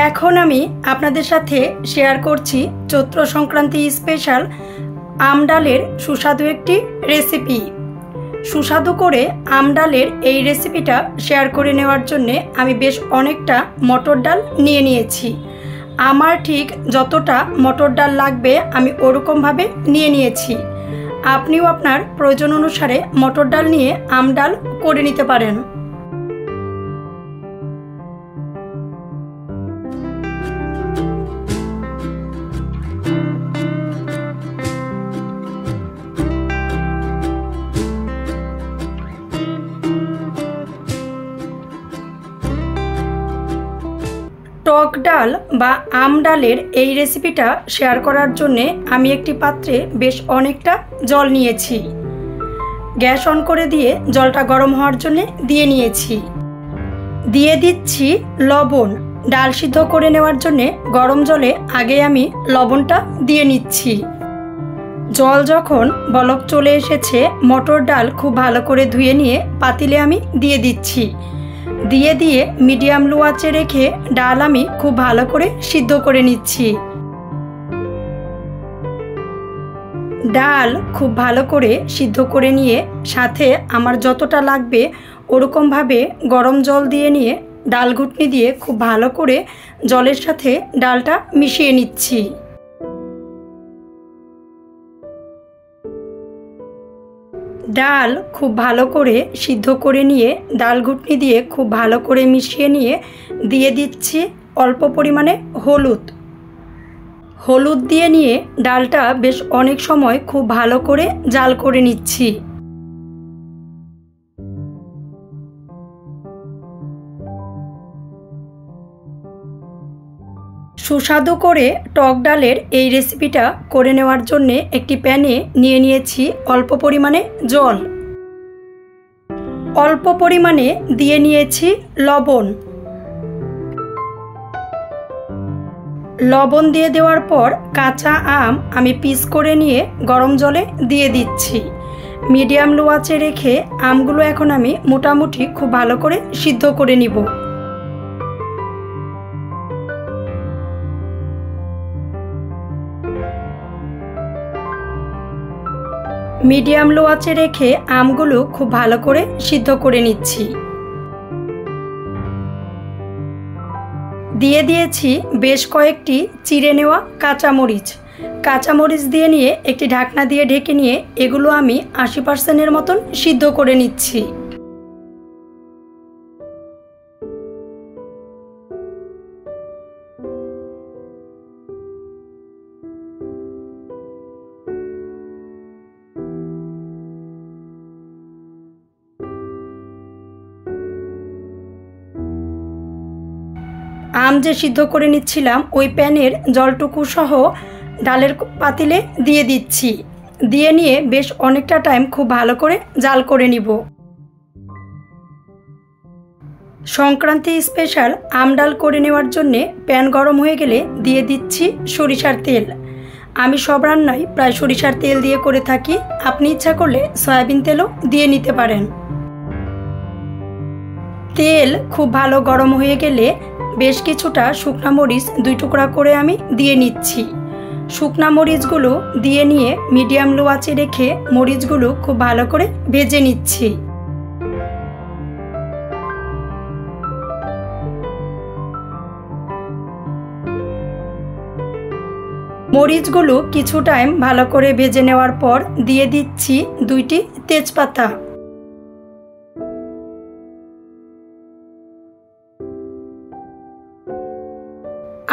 এখন আমি আপনাদের সাথে শেয়ার করছি চৈত্র সংক্রান্তি স্পেশাল আম ডালের সুস্বাদু একটি রেসিপি। সুস্বাদু করে আম ডালের এই রেসিপিটা শেয়ার করে নেওয়ার জন্য আমি বেশ অনেকটা মটর ডাল নিয়ে নিয়েছি। আমার ঠিক যতটা মটর ডাল লাগবে আমি ওরকমভাবে নিয়ে নিয়েছি। আপনিও আপনার প্রয়োজন অনুসারে মটর ডাল নিয়ে আম ডাল করে নিতে পারেন। টক ডাল বা আম ডালের এই রেসিপিটা শেয়ার করার জন্যে আমি একটি পাত্রে বেশ অনেকটা জল নিয়েছি। গ্যাস অন করে দিয়ে জলটা গরম হওয়ার জন্য দিয়ে নিয়েছি। দিয়ে দিচ্ছি লবণ। ডাল সিদ্ধ করে নেওয়ার জন্য গরম জলে আগে আমি লবণটা দিয়ে নিচ্ছি। জল যখন বলক চলে এসেছে, মটর ডাল খুব ভালো করে ধুয়ে নিয়ে পাতিলে আমি দিয়ে দিচ্ছি। দিয়ে মিডিয়াম লো আঁচে রেখে ডাল আমি খুব ভালো করে সিদ্ধ করে নিচ্ছি। ডাল খুব ভালো করে সিদ্ধ করে নিয়ে সাথে আমার যতটা লাগবে ওরকমভাবে গরম জল দিয়ে নিয়ে ডাল ঘুটনি দিয়ে খুব ভালো করে জলের সাথে ডালটা মিশিয়ে নিচ্ছি। ডাল খুব ভালো করে সিদ্ধ করে নিয়ে ডাল ঘুটনি দিয়ে খুব ভালো করে মিশিয়ে নিয়ে দিয়ে দিচ্ছি অল্প পরিমাণে হলুদ দিয়ে নিয়ে ডালটা বেশ অনেক সময় খুব ভালো করে জাল করে নিচ্ছি। সুস্বাদু করে টক ডালের এই রেসিপিটা করে নেওয়ার জন্য একটি প্যানে নিয়ে নিয়েছি অল্প পরিমাণে জল। অল্প পরিমাণে দিয়ে নিয়েছি লবণ দিয়ে দেওয়ার পর কাঁচা আম আমি পিস করে নিয়ে গরম জলে দিয়ে দিচ্ছি। মিডিয়াম লো আঁচে রেখে আমগুলো এখন আমি মোটামুটি খুব ভালো করে সিদ্ধ করে নিব। মিডিয়াম লো আঁচে রেখে আমগুলো খুব ভালো করে সিদ্ধ করে নিচ্ছি। দিয়ে দিয়েছি বেশ কয়েকটি চিড়ে নেওয়া কাঁচামরিচ দিয়ে নিয়ে একটি ঢাকনা দিয়ে ঢেকে নিয়ে এগুলো আমি 80% মতন সিদ্ধ করে নিচ্ছি। আম যে সিদ্ধ করে নিচ্ছিলাম ওই প্যানের জলটুকু সহ ডালের পাতিলে দিয়ে দিচ্ছি। দিয়ে নিয়ে বেশ অনেকটা টাইম খুব ভালো করে জাল করে নিব। সংক্রান্তি স্পেশাল আম ডাল করে নেওয়ার জন্যে প্যান গরম হয়ে গেলে দিয়ে দিচ্ছি সরিষার তেল। আমি সব রান্নাই প্রায় সরিষার তেল দিয়ে করে থাকি, আপনি ইচ্ছা করলে সয়াবিন তেলও দিয়ে নিতে পারেন। তেল খুব ভালো গরম হয়ে গেলে বেশ কিছুটা শুকনা মরিচ 2 টুকরা করে আমি দিয়ে নিচ্ছি। শুকনা মরিচগুলো দিয়ে নিয়ে মিডিয়াম লো আঁচে রেখে মরিচগুলো খুব ভালো করে ভেজে নিচ্ছি। মরিচগুলো কিছু টাইম ভালো করে ভেজে নেওয়ার পর দিয়ে দিচ্ছি 2টি তেজপাতা।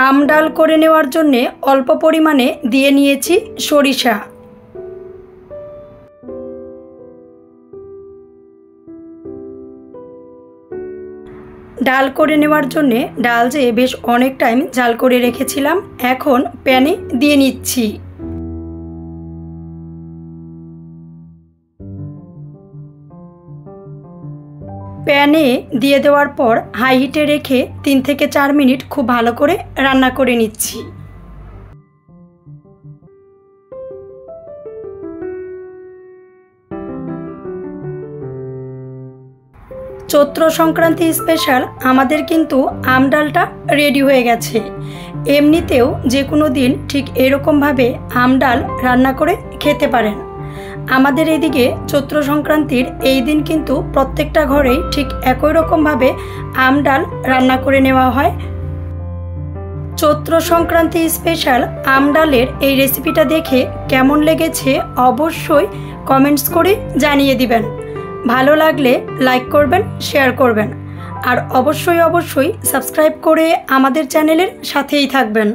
আম ডাল করে নেওয়ার জন্যে অল্প পরিমাণে দিয়ে নিয়েছি সরিষা। ডাল করে নেওয়ার জন্যে ডাল যে বেশ অনেক টাইম জাল করে রেখেছিলাম এখন প্যানে দিয়ে নিচ্ছি। প্যানে দিয়ে দেওয়ার পর হাই হিটে রেখে 3 থেকে 4 মিনিট খুব ভালো করে রান্না করে নিচ্ছি। চৈত্র সংক্রান্তি স্পেশাল আমাদের কিন্তু আম ডালটা রেডি হয়ে গেছে। এমনিতেও যে কোনো দিন ঠিক এরকমভাবে আম ডাল রান্না করে খেতে পারেন। আমাদের এদিকে চৈত্র সংক্রান্তির এই দিন কিন্তু প্রত্যেকটা ঘরেই ঠিক একই রকমভাবে আম ডাল রান্না করে নেওয়া হয়। চৈত্র সংক্রান্তি স্পেশাল আম ডালের এই রেসিপিটা দেখে কেমন লেগেছে অবশ্যই কমেন্টস করে জানিয়ে দিবেন। ভালো লাগলে লাইক করবেন, শেয়ার করবেন আর অবশ্যই সাবস্ক্রাইব করে আমাদের চ্যানেলের সাথেই থাকবেন।